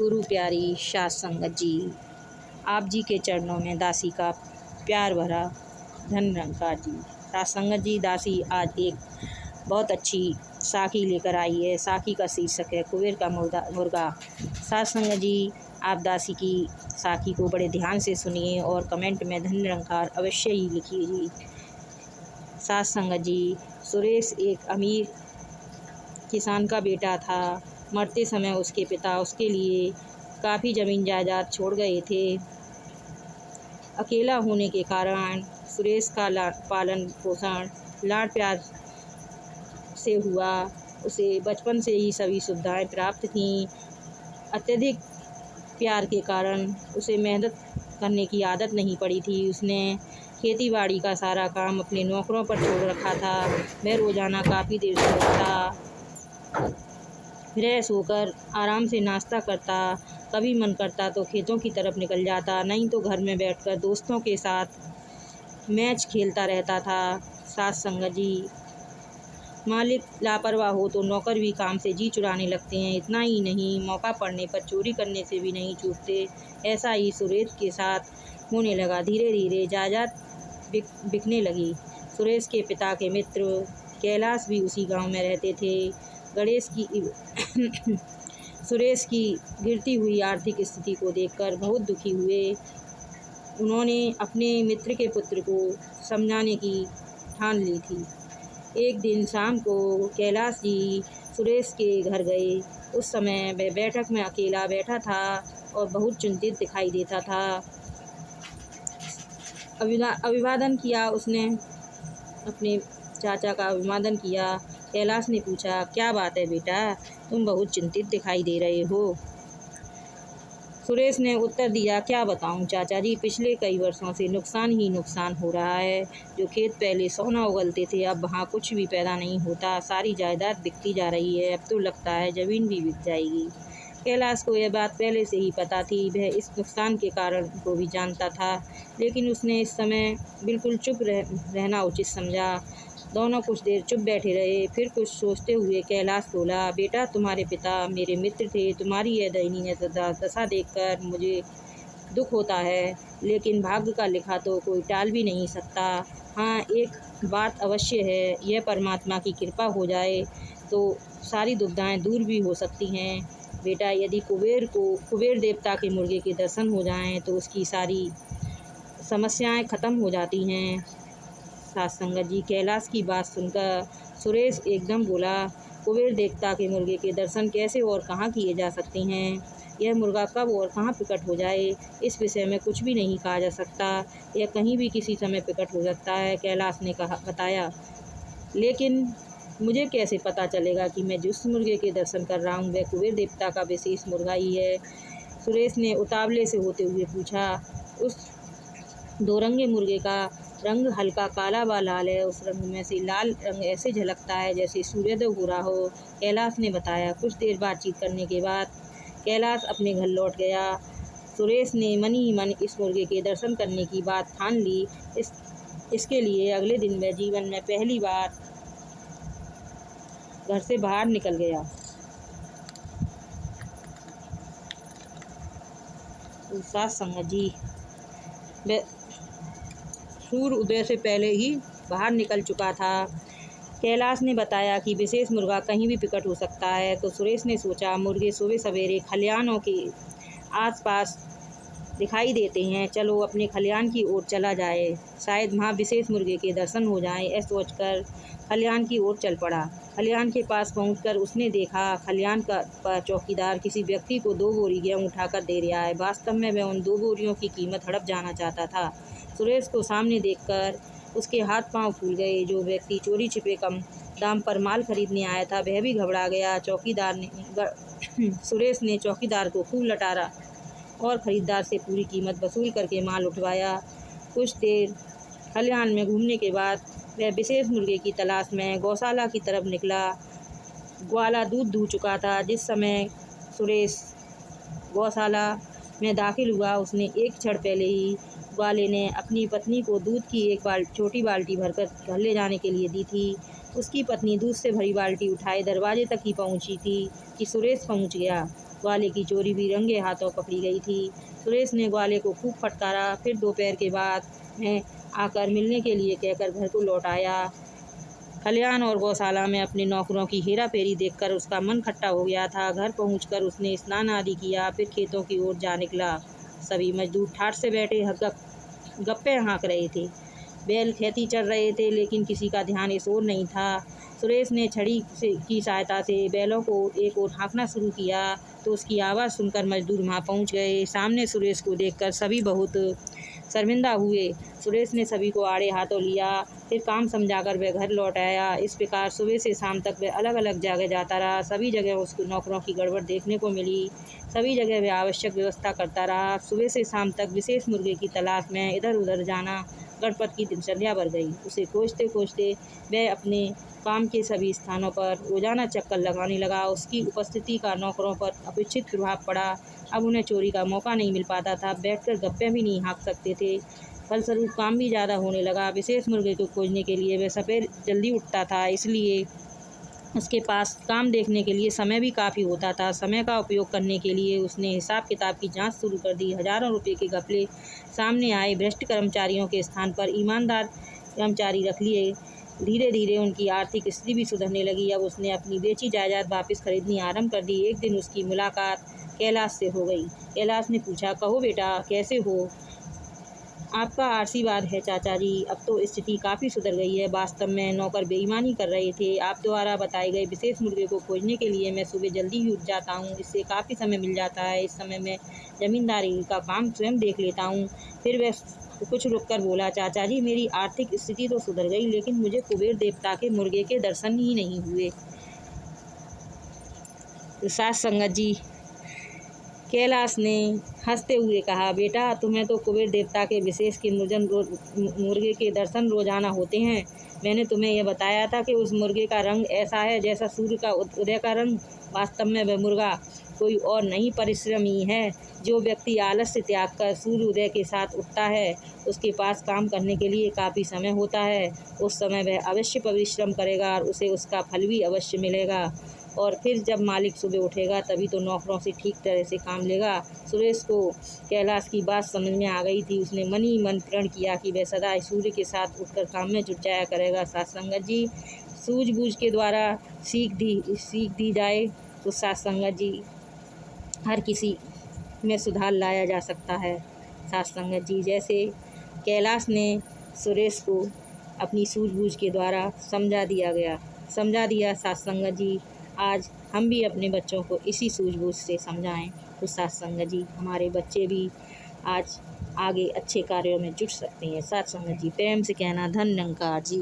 गुरु प्यारी सास संगत जी, आप जी के चरणों में दासी का प्यार भरा धन निरंकार जी। सास संगत जी, दासी आज एक बहुत अच्छी साखी लेकर आई है। साखी का शीर्षक है कुबेर का मुर्गा। सास संगत जी, आप दासी की साखी को बड़े ध्यान से सुनिए और कमेंट में धन निरंकार अवश्य ही लिखिए जी। सास संगत जी, सुरेश एक अमीर किसान का बेटा था। मरते समय उसके पिता उसके लिए काफ़ी ज़मीन जायदाद छोड़ गए थे। अकेला होने के कारण सुरेश का पालन पोषण लाड प्यार से हुआ। उसे बचपन से ही सभी सुविधाएं प्राप्त थीं। अत्यधिक प्यार के कारण उसे मेहनत करने की आदत नहीं पड़ी थी। उसने खेतीबाड़ी का सारा काम अपने नौकरों पर छोड़ रखा था। वह रोज़ाना काफ़ी देर से उठता, फ्रेश होकर आराम से नाश्ता करता। कभी मन करता तो खेतों की तरफ निकल जाता, नहीं तो घर में बैठकर दोस्तों के साथ मैच खेलता रहता था। सास संगत जी, मालिक लापरवाह हो तो नौकर भी काम से जी चुराने लगते हैं। इतना ही नहीं, मौका पड़ने पर चोरी करने से भी नहीं चूकते। ऐसा ही सुरेश के साथ होने लगा। धीरे धीरे जायदाद बिकने लगी। सुरेश के पिता के मित्र कैलाश भी उसी गांव में रहते थे। गणेश की सुरेश की गिरती हुई आर्थिक स्थिति को देखकर बहुत दुखी हुए। उन्होंने अपने मित्र के पुत्र को समझाने की ठान ली थी। एक दिन शाम को कैलाश जी सुरेश के घर गए। उस समय वह बैठक में अकेला बैठा था और बहुत चिंतित दिखाई देता था। अभिवादन किया उसने, अपने चाचा का अभिवादन किया। कैलाश ने पूछा, क्या बात है बेटा, तुम बहुत चिंतित दिखाई दे रहे हो। सुरेश ने उत्तर दिया, क्या बताऊं चाचा जी, पिछले कई वर्षों से नुकसान ही नुकसान हो रहा है। जो खेत पहले सोना उगलते थे, अब वहाँ कुछ भी पैदा नहीं होता। सारी जायदाद बिकती जा रही है। अब तो लगता है ज़मीन भी बिक जाएगी। कैलाश को यह बात पहले से ही पता थी। वह इस नुकसान के कारण को भी जानता था, लेकिन उसने इस समय बिल्कुल चुप रहना उचित समझा। दोनों कुछ देर चुप बैठे रहे। फिर कुछ सोचते हुए कैलाश बोला, बेटा, तुम्हारे पिता मेरे मित्र थे। तुम्हारी यह दयनीय दशा देखकर मुझे दुख होता है, लेकिन भाग्य का लिखा तो कोई टाल भी नहीं सकता। हाँ, एक बात अवश्य है, यह परमात्मा की कृपा हो जाए तो सारी दुविधाएं दूर भी हो सकती हैं। बेटा, यदि कुबेर देवता के मुर्गे के दर्शन हो जाएं तो उसकी सारी समस्याएं खत्म हो जाती हैं। सास संगत जी, कैलाश की बात सुनकर सुरेश एकदम बोला, कुबेर देवता के मुर्गे के दर्शन कैसे और कहाँ किए जा सकते हैं। यह मुर्गा कब और कहाँ प्रकट हो जाए, इस विषय में कुछ भी नहीं कहा जा सकता। यह कहीं भी किसी समय प्रकट हो सकता है, कैलाश ने बताया। लेकिन मुझे कैसे पता चलेगा कि मैं जिस मुर्गे के दर्शन कर रहा हूँ वह कुबेर देवता का विशेष मुर्गा ही है। सुरेश ने उतावले से होते हुए पूछा। उस दोरंगे मुर्गे का रंग हल्का काला व लाल है। उस रंग में से लाल रंग ऐसे झलकता है जैसे सूर्योदय हो रहा हो, कैलाश ने बताया। कुछ देर बातचीत करने के बाद कैलाश अपने घर लौट गया। सुरेश ने मन ही मन इस मुर्गे के दर्शन करने की बात ठान ली। इसके लिए अगले दिन वह जीवन में पहली बार घर से बाहर निकल गया। सास संगत जी, वह सूर्य उदय से पहले ही बाहर निकल चुका था। कैलाश ने बताया कि विशेष मुर्गा कहीं भी प्रकट हो सकता है। तो सुरेश ने सोचा, मुर्गे सुबह सवेरे खलिहानों के आसपास दिखाई देते हैं, चलो अपने खलिहान की ओर चला जाए, शायद वहाँ विशेष मुर्गे के दर्शन हो जाएं। ऐसा सोचकर खलिहान की ओर चल पड़ा। खलिहान के पास पहुंचकर उसने देखा खलिहान का चौकीदार किसी व्यक्ति को 2 बोरी गेहूँ उठाकर दे रहा है। वास्तव में वह उन 2 बोरियों की कीमत हड़प जाना चाहता था। सुरेश को सामने देखकर उसके हाथ पांव फूल गए। जो व्यक्ति चोरी छिपे कम दाम पर माल खरीदने आया था वह भी घबरा गया। सुरेश ने चौकीदार को खूब लटारा और खरीदार से पूरी कीमत वसूल करके माल उठवाया। कुछ देर खलिहान में घूमने के बाद वह विशेष मुर्गे की तलाश में गौशाला की तरफ निकला। ग्वाला दूध दूह चुका था। जिस समय सुरेश गौशाला में दाखिल हुआ, उसने एक क्षण पहले ही ग्वाले ने अपनी पत्नी को दूध की एक छोटी बाल्टी भरकर घर ले जाने के लिए दी थी। उसकी पत्नी दूध से भरी बाल्टी उठाए दरवाजे तक ही पहुंची थी कि सुरेश पहुंच गया। ग्वाले की चोरी भी रंगे हाथों पकड़ी गई थी। सुरेश ने ग्वाले को खूब फटकारा, फिर दोपहर के बाद में आकर मिलने के लिए कहकर घर को लौट आया। खलिहान और गौशाला में अपने नौकरों की हेराफेरी देखकर उसका मन खट्टा हो गया था। घर पहुंचकर उसने स्नान आदि किया, फिर खेतों की ओर जा निकला। सभी मजदूर ठाठ से बैठे गप्पे हाँक रहे थे। बैल खेती चल रहे थे, लेकिन किसी का ध्यान इस ओर नहीं था। सुरेश ने छड़ी की सहायता से बैलों को एक ओर हाँकना शुरू किया तो उसकी आवाज़ सुनकर मजदूर वहाँ पहुँच गए। सामने सुरेश को देखकर सभी बहुत शर्मिंदा हुए। सुरेश ने सभी को आड़े हाथों लिया, फिर काम समझाकर वह घर लौट आया। इस प्रकार सुबह से शाम तक वह अलग अलग जगह जाता रहा। सभी जगह उसको नौकरों की गड़बड़ देखने को मिली। सभी जगह वह आवश्यक व्यवस्था करता रहा। सुबह से शाम तक विशेष मुर्गे की तलाश में इधर उधर जाना गणपत की दिनचर्या बढ़ गई। उसे खोजते खोजते वह अपने काम के सभी स्थानों पर रोजाना चक्कर लगाने लगा। उसकी उपस्थिति का नौकरों पर अपेक्षित प्रभाव पड़ा। अब उन्हें चोरी का मौका नहीं मिल पाता था, बैठकर गप्पे भी नहीं हाँक सकते थे। फलस्वरूप काम भी ज़्यादा होने लगा। विशेष मुर्गे को खोजने के लिए वह सवेरे जल्दी उठता था, इसलिए उसके पास काम देखने के लिए समय भी काफ़ी होता था। समय का उपयोग करने के लिए उसने हिसाब किताब की जांच शुरू कर दी। हज़ारों रुपये के घपले सामने आए। भ्रष्ट कर्मचारियों के स्थान पर ईमानदार कर्मचारी रख लिए। धीरे धीरे उनकी आर्थिक स्थिति भी सुधरने लगी। अब उसने अपनी बेची जायदाद वापस खरीदनी आरंभ कर दी। एक दिन उसकी मुलाकात कैलाश से हो गई। कैलाश ने पूछा, कहो बेटा, कैसे हो? आपका आशीर्वाद है चाचा जी। अब तो स्थिति काफ़ी सुधर गई है। वास्तव में नौकर बेईमानी कर रहे थे। आप द्वारा बताए गए विशेष मुर्गे को खोजने के लिए मैं सुबह जल्दी ही उठ जाता हूँ। इससे काफ़ी समय मिल जाता है। इस समय मैं ज़मींदारी का काम स्वयं देख लेता हूँ। फिर वह कुछ रुककर बोला, चाचा जी, मेरी आर्थिक स्थिति तो सुधर गई, लेकिन मुझे कुबेर देवता के मुर्गे के दर्शन ही नहीं हुए। साथ संगत जी, कैलाश ने हंसते हुए कहा, बेटा, तुम्हें तो कुबेर देवता के विशेष के मुर्गे के दर्शन रोजाना होते हैं। मैंने तुम्हें यह बताया था कि उस मुर्गे का रंग ऐसा है जैसा सूर्य का उदय का रंग। वास्तव में वह मुर्गा कोई और नहीं, परिश्रमी है। जो व्यक्ति आलस्य त्याग कर सूर्य उदय के साथ उठता है, उसके पास काम करने के लिए काफ़ी समय होता है। उस समय वह अवश्य परिश्रम करेगा और उसे उसका फल भी अवश्य मिलेगा। और फिर जब मालिक सुबह उठेगा तभी तो नौकरों से ठीक तरह से काम लेगा। सुरेश को कैलाश की बात समझ में आ गई थी। उसने मन ही मन प्रण किया कि वह सदा सूर्य के साथ उठकर काम में जुट जाया करेगा। सत्संगत जी, सूझबूझ के द्वारा सीख दी जाए तो सत्संगत जी हर किसी में सुधार लाया जा सकता है। सत्संगत जी, जैसे कैलाश ने सुरेश को अपनी सूझबूझ के द्वारा समझा दिया सत्संगत जी, आज हम भी अपने बच्चों को इसी सूझबूझ से समझाएं तो सत्संगत जी हमारे बच्चे भी आज आगे अच्छे कार्यों में जुट सकते हैं। सत्संगत जी, प्रेम से कहना, धन निरंकार जी।